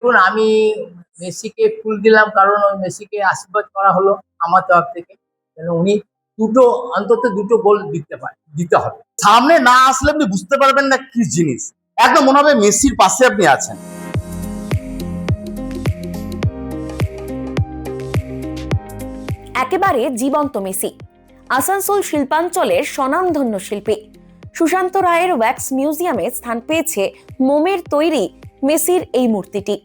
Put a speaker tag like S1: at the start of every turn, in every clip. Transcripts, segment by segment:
S1: দেখুন, আমি মেসিকে ফুল দিলাম কারণ ওই মেসিকে আশীর্বাদ করা হলো আমার তরফ থেকে। যেন উনি অন্তত দুটো গোল দিতে হবে।
S2: সামনে না আসলে আপনি বুঝতে পারবেন না কি জিনিস। একদম মনে হবে মেসির পাশে আপনি আছেন।
S3: একেবারে জীবন্ত মেসি, আসানসোল শিল্পাঞ্চলের স্বনামধন্য শিল্পী সুশান্ত রায়ের ওয়্যাক্স মিউজিয়ামে স্থান পেয়েছে মোমের তৈরি মেসির এই মূর্তিটি।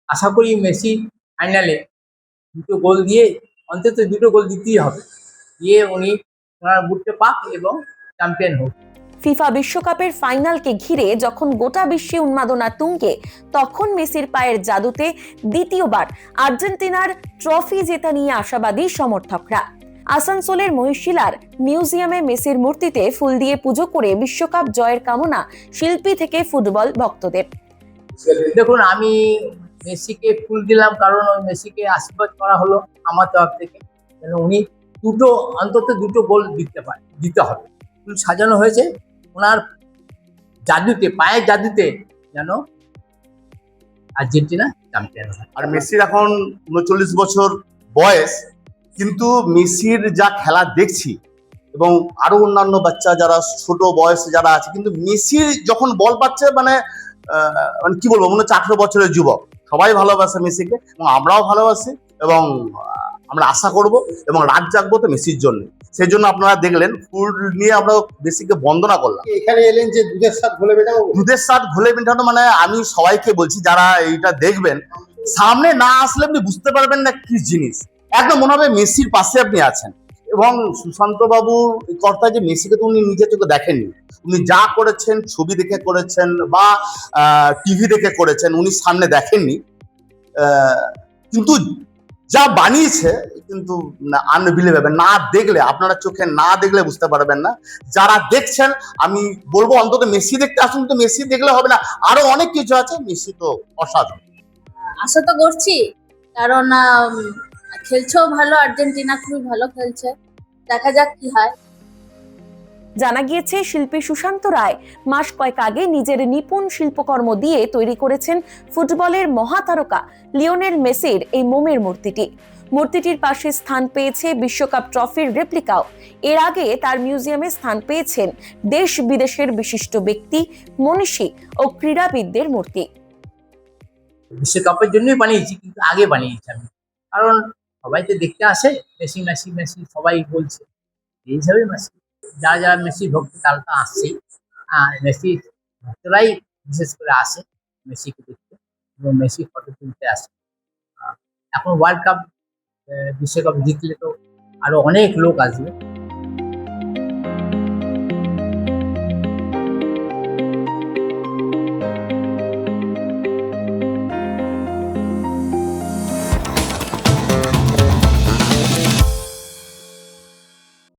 S1: আশা করি মেসি ফাইনালে অন্তত দুটো গোল দিতেই হবে, দিয়ে উনি ওনার বুটে পাক এবং চ্যাম্পিয়ন হোক।
S3: ফিফা বিশ্বকাপের ফাইনালকে ঘিরে যখন গোটা বিশ্বে উন্মাদনা তুঙ্গে, তখন মেসির পায়ের জাদুতে দ্বিতীয়বার আর্জেন্টিনার ট্রফি জেতা নিয়ে আশাবাদী সমর্থকরা। আসানসোলের মহিশিলার মিউজিয়ামে মেসির মূর্তিতে ফুল দিয়ে পুজো করে বিশ্বকাপ জয়ের কামনা শিল্পী থেকে ফুটবল ভক্তদের।
S1: দেখুন, আমি মেসিকে ফুল দিলাম কারণ ওই মেসিকে আশীর্বাদ করা হলো আমার তরফ থেকে। যেন উনি অন্তত দুটো গোল দিতে হবে। ফুল সাজানো হয়েছে ওনার জাদুতে, পায়ের জাদুতে, যেন আর্জেন্টিনা চ্যাম্পিয়ন হয়।
S2: আর মেসির এখন ৩৯ বছর বয়স, কিন্তু মেসির যা খেলা দেখছি এবং আরো অন্যান্য বাচ্চা যারা ছোট বয়সে যারা আছে, কিন্তু মেসির যখন বল পাচ্ছে মানে কি বলবো, মনে হচ্ছে 18 বছরের যুবক। সবাই ভালোবাসে মেসিকে এবং আমরাও ভালোবাসি এবং আমরা আশা করব এবং রাত জাগবো তো মেসির জন্য। সেই জন্য আপনারা দেখলেন ফুল নিয়ে আমরা মেসিকে বন্দনা করলাম।
S4: এখানে এলেন যে দুধের স্বাদ ঘোলে মেটাবো।
S2: দুধের স্বাদ ঘোলে মেটানো মানে আমি সবাইকে বলছি যারা এইটা দেখবেন, সামনে না আসলে আপনি বুঝতে পারবেন না কি জিনিস। একদম মনে হবে মেসির পাশে আপনি আছেন। এবং সুশান্ত বাবুর কথা যে মেসিকে তো উনি নিজের চোখে দেখেননি, উনি যা করেছেন ছবি দেখে করেছেন বা টিভি দেখে করেছেন, উনি সামনে দেখেননি। কিন্তু যা বানিয়েছে কিন্তু আনবিলিভেবল। না দেখলে, আপনারা চোখে না দেখলে বুঝতে পারবেন না। যারা দেখছেন আমি বলবো অন্তত মেসি দেখতে আসুন। তো মেসি দেখলে হবে না, আরো অনেক কিছু আছে। মেসি তো অসাধারণ।
S5: আশা তো করছি, কারণ খেলছেও ভালো, আর্জেন্টিনা খুবই ভালো খেলছে। দেখা যাক কি হয়।
S3: জানা গিয়েছে শিল্পী সুশান্ত রায় মাস কয়েক আগে নিজের নিপুণ শিল্পকর্ম দিয়ে তৈরি করেছেন ফুটবলের মহাতারকা লিওনেল মেসির এই মোমের মূর্তিটি। মূর্তিটির পাশে স্থান পেয়েছে বিশ্বকাপ ট্রফির রেপ্লিকাও। এর আগে তার মিউজিয়ামে স্থান পেয়েছেন দেশ বিদেশের বিশিষ্ট ব্যক্তি, মনীষী ও ক্রীড়াবিদদের মূর্তি।
S1: বিশ্বকাপের জন্যই বানিয়েছি, কিন্তু আগে বানিয়েছি আমি, কারণ সবাই তো দেখতে আসে। মেসি মেসি মেসি সবাই বলছে, এই হিসাবে মেসি, যারা মেসি ভক্ত তারা তো আসছেই। মেসি ভক্তরাই বিশেষ করে আসে মেসিকে দেখতে এবং মেসি ফটো তুলতে আসে। এখন ওয়ার্ল্ড কাপ, বিশ্বকাপ জিতলে তো আরো অনেক লোক আসবে।